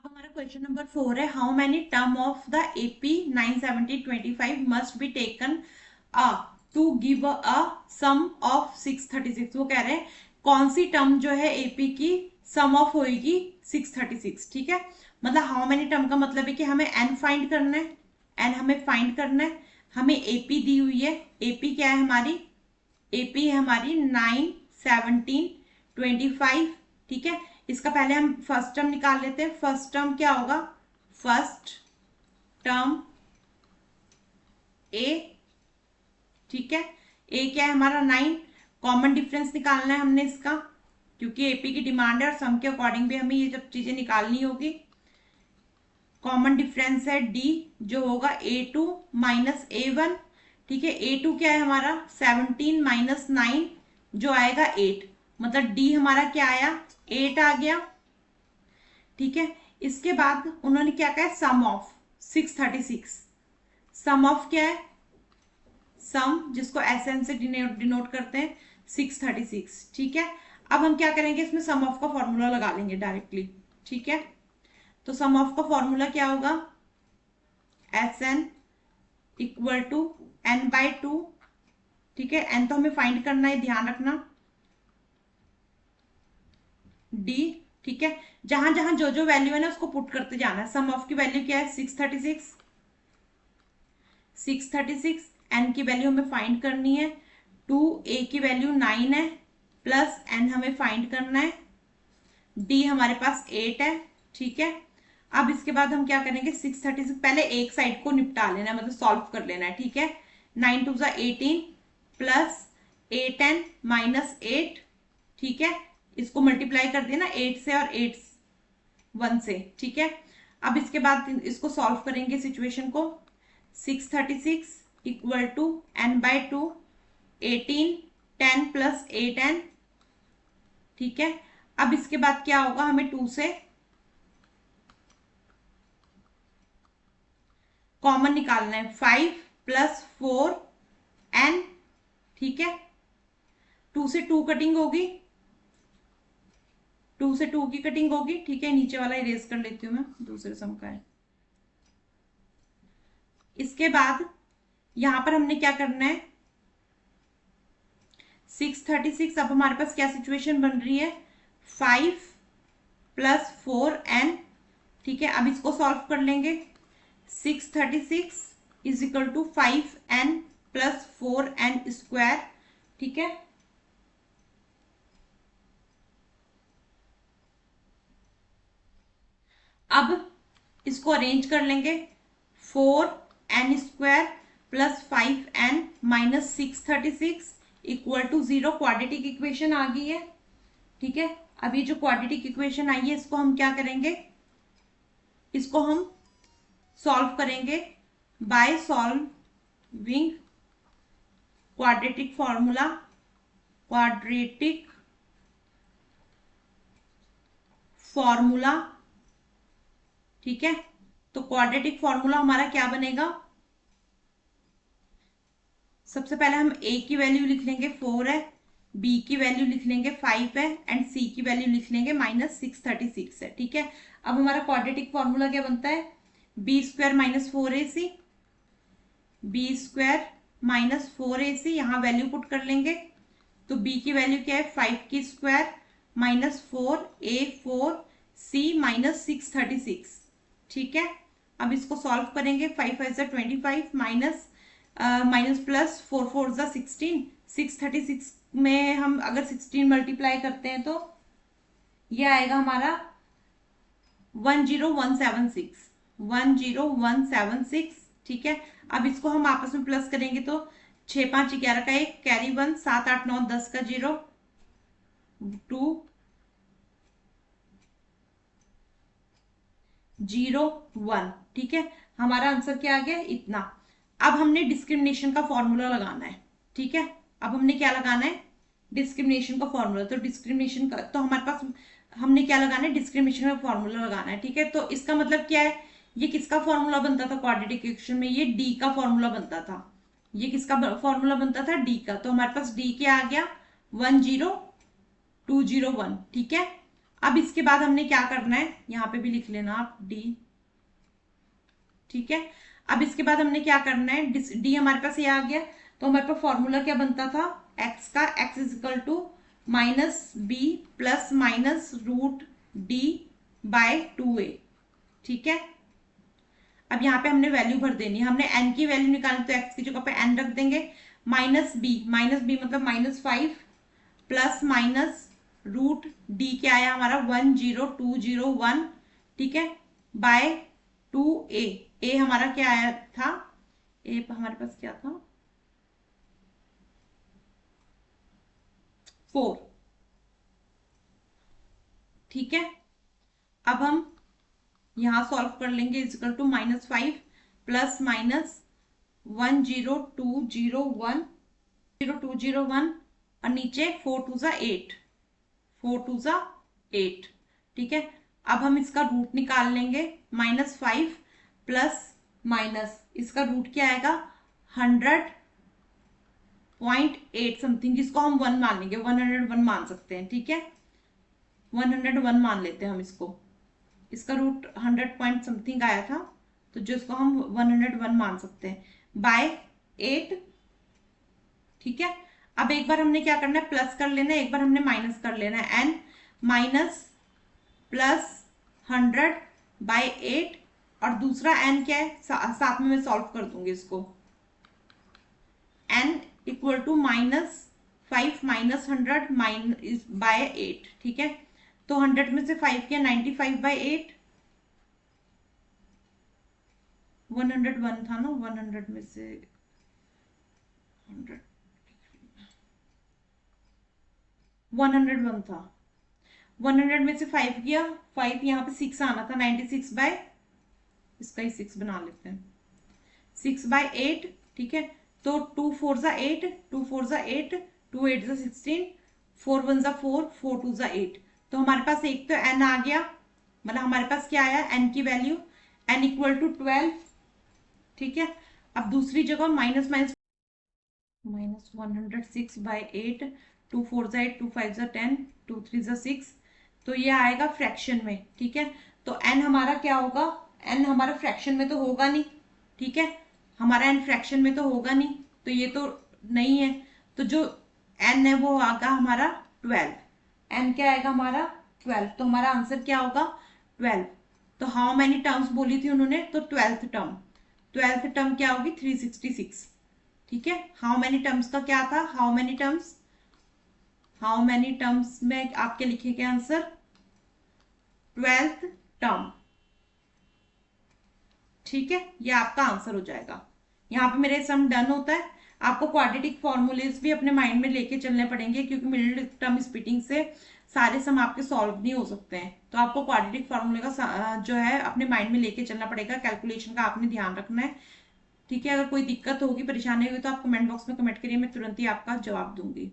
हमारा question number 4 है, how many term of the AP 97025 must be taken to give a sum of 636। वो कह रहे हैं कौन सी टर्म जो है एपी की सम ऑफ होगी 636। ठीक है, मतलब हाउ मेनी टर्म का मतलब है कि हमें एन फाइंड करना है, एन हमें फाइंड करना है। हमें एपी दी हुई है, एपी क्या है हमारी, एपी है हमारी 9 17 25। ठीक है, इसका पहले हम फर्स्ट टर्म निकाल लेते हैं। फर्स्ट टर्म क्या होगा, फर्स्ट टर्म ए। ठीक है, ए क्या है हमारा 9। कॉमन डिफरेंस निकालना है हमने इसका, क्योंकि एपी की डिमांड है और सम के अकॉर्डिंग भी हमें ये सब चीजें निकालनी होगी। कॉमन डिफरेंस है डी, जो होगा A2 माइनस A1। ठीक है, A2 क्या है हमारा 17 माइनस 9 जो आएगा 8, मतलब डी हमारा क्या आया 8 आ गया। ठीक है, इसके बाद उन्होंने क्या कहा, सम ऑफ 636। सम ऑफ क्या है, सम जिसको एसएन से डिनोट करते हैं 636। ठीक है, अब हम क्या करेंगे, इसमें सम ऑफ का फॉर्मूला लगा लेंगे डायरेक्टली। ठीक है, तो सम ऑफ का फॉर्मूला क्या होगा, S N equal to N by 2। ठीक है, एन तो हमें फाइंड करना है, ध्यान रखना, डी। ठीक है, जहां जहां जो जो वैल्यू है ना उसको पुट करते जाना है। सम ऑफ की वैल्यू क्या है 636, 636। एन की वैल्यू हमें फाइंड करनी है 2, ए की वैल्यू 9 है, प्लस एन हमें फाइंड करना है, डी हमारे पास 8 है। ठीक है, अब इसके बाद हम क्या करेंगे, 636 पहले एक साइड को निपटा लेना है, मतलब सॉल्व कर लेना है। ठीक है, 9 2 18 प्लस 8 एन माइनस 8। ठीक है, इसको मल्टीप्लाई कर देना 8 से और 8 1 से। ठीक है, अब इसके बाद इसको सॉल्व करेंगे सिचुएशन को। 636 equal to N by 2 18 10 plus 8 N. ठीक है, अब इसके बाद क्या होगा, हमें 2 से कॉमन निकालना है, 5 प्लस 4 एन। ठीक है, 2 से 2 कटिंग होगी, 2 से 2 की कटिंग होगी। ठीक है, नीचे वाला इरेज कर लेती हूँ मैं, दूसरे सम का है। इसके बाद यहां पर हमने क्या करना है, 636। अब हमारे पास क्या सिचुएशन बन रही है, 5 प्लस 4 एन। ठीक है, अब इसको सॉल्व कर लेंगे। 636 is equal to 5 N plus 4 N square. ठीक है, अब इसको अरेंज कर लेंगे, 4 N square plus 5 N minus 636 equal to 0। Quadratic equation आ गई है। ठीक है, अब ये जो क्वाड्रेटिक इक्वेशन आई है इसको हम क्या करेंगे, इसको हम सॉल्व करेंगे by solving quadratic formula, quadratic formula. ठीक है, तो क्वाड्रेटिक फॉर्मूला हमारा क्या बनेगा, सबसे पहले हम ए की वैल्यू लिख लेंगे 4 है, बी की वैल्यू लिख लेंगे 5 है, एंड सी की वैल्यू लिख लेंगे माइनस 636 है। ठीक है, अब हमारा क्वाड्रेटिक फॉर्मूला क्या बनता है, B square minus 4ac, B square minus 4ac, यहां वैल्यू पुट कर लेंगे। तो b की वैल्यू क्या है 5 की स्क्वायर माइनस 4a4c माइनस 636। ठीक है, अब इसको सॉल्व करेंगे, 5 5 जा 25 माइनस माइनस प्लस 4 4 जा 16। 636 में हम अगर 16 मल्टीप्लाई करते हैं तो ये आएगा हमारा 10176, 10176। ठीक है, अब इसको हम आपस में प्लस करेंगे तो 6 5 11 का 1 कैरी 1 7 8 9 10 का 0 2 0 1। ठीक है, हमारा आंसर क्या आ गया, इतना। अब हमने डिस्क्रिमिनेशन का फॉर्मूला लगाना है। ठीक है, अब हमने क्या लगाना है, डिस्क्रिमिनेशन का फॉर्मूला। तो डिस्क्रिमिनेशन का तो हमारे पास हमने क्या लगाना है, डिस्क्रिमिनेशन का फॉर्मूला लगाना है। ठीक है, तो इसका मतलब क्या है, ये किसका फॉर्मूला बनता था क्वाड्रेटिक इक्वेशन में, ये डी का फॉर्मूला बनता था। ये किसका फॉर्मूला बनता था, डी का। तो हमारे पास डी क्या आ गया 10201। ठीक है, अब इसके बाद हमने क्या करना है, यहाँ पे भी लिख लेना आप डी, ठीक है। अब इसके बाद हमने क्या करना है, डी हमारे पास ये आ गया, तो हमारे पास फॉर्मूला क्या बनता था, एक्स का, X is equal to minus B plus minus root D by 2a, ठीक है। अब यहाँ पे हमने वैल्यू भर देनी है, हमने n की वैल्यू निकालनी, तो x की जगह पे n रख देंगे, माइनस बी मतलब -5 प्लस माइनस रूट डी क्या आया हमारा 10201, ठीक है, बाय 2a, ए हमारा क्या आया था, ए हमारे पास क्या था 4, ठीक है। अब हम यहां सॉल्व कर लेंगे, इजिकल टू -5 प्लस माइनस 10201 और नीचे 4 2 ज़ा 8, 4 2 ज़ा 8, ठीक है। अब हम इसका रूट निकाल लेंगे, -5 प्लस माइनस इसका रूट क्या आएगा 100.8 समथिंग, जिसको हम 1 मान लेंगे, 101 मान सकते हैं, ठीक है, 101 मान लेते हैं हम इसको, इसका रूट 100 पॉइंट समथिंग आया था, तो जो इसको हम 101 मान सकते हैं बाय 8, ठीक है। अब एक बार हमने क्या करना है, प्लस कर लेना है, एक बार हमने माइनस कर लेना है, एन माइनस प्लस 100 बाय 8, और दूसरा एन क्या है, साथ में मैं सॉल्व कर दूंगी इसको, N equal to -5 minus 100 minus by 8, ठीक है। तो 100 में से 5 किया 95 बाय 8, 101 था ना, 100 में से 100 101 था, 100 में से 5 किया, 5 यहाँ पे 6 आना था, 96 बाय, इसका ही 6 बना लेते हैं, 6 बाय 8, ठीक है। तो 2 4 ज़ा 8, 2 4 ज़ा 8, 2 8 ज़ा 16, 4 1 ज़ा 4, 4 2 ज़ा 8, तो हमारे पास एक तो n आ गया, मतलब हमारे पास क्या आया, n की वैल्यू, n इक्वल टू 12, ठीक है। अब दूसरी जगह माइनस 106 बाय 8, 2 4 ज़ा 8, 2 5 ज़ा 10, 2 3 ज़ा 6, तो ये आएगा फ्रैक्शन में, ठीक है। तो n हमारा क्या होगा, n हमारा फ्रैक्शन में तो होगा नहीं, ठीक है, हमारा n फ्रैक्शन में तो होगा नहीं, तो ये तो नहीं है, तो जो n है वो आएगा हमारा 12, n क्या आएगा हमारा 12, तो हमारा आंसर क्या होगा 12। तो हाउ मैनी टर्म्स बोली थी उन्होंने, तो 12th टर्म क्या होगी 366, ठीक है। हाउ मैनी टर्म्स का क्या था, हाउ मैनी टर्म्स में आपके लिखेंगे आंसर 12th टर्म, ठीक है, ये आपका आंसर हो जाएगा। यहाँ पे मेरे सम डन होता है, आपको क्वाड्रेटिक फॉर्मूलेज भी अपने माइंड में लेके चलने पड़ेंगे, क्योंकि मिडिल टर्म स्प्लिटिंग से सारे सम आपके सॉल्व नहीं हो सकते हैं, तो आपको क्वाड्रेटिक फॉर्मूले का जो है अपने माइंड में लेके चलना पड़ेगा, कैलकुलेशन का आपने ध्यान रखना है, ठीक है। अगर कोई दिक्कत होगी, परेशानी होगी, तो आप कमेंट बॉक्स में कमेंट करिए, मैं तुरंत ही आपका जवाब दूंगी।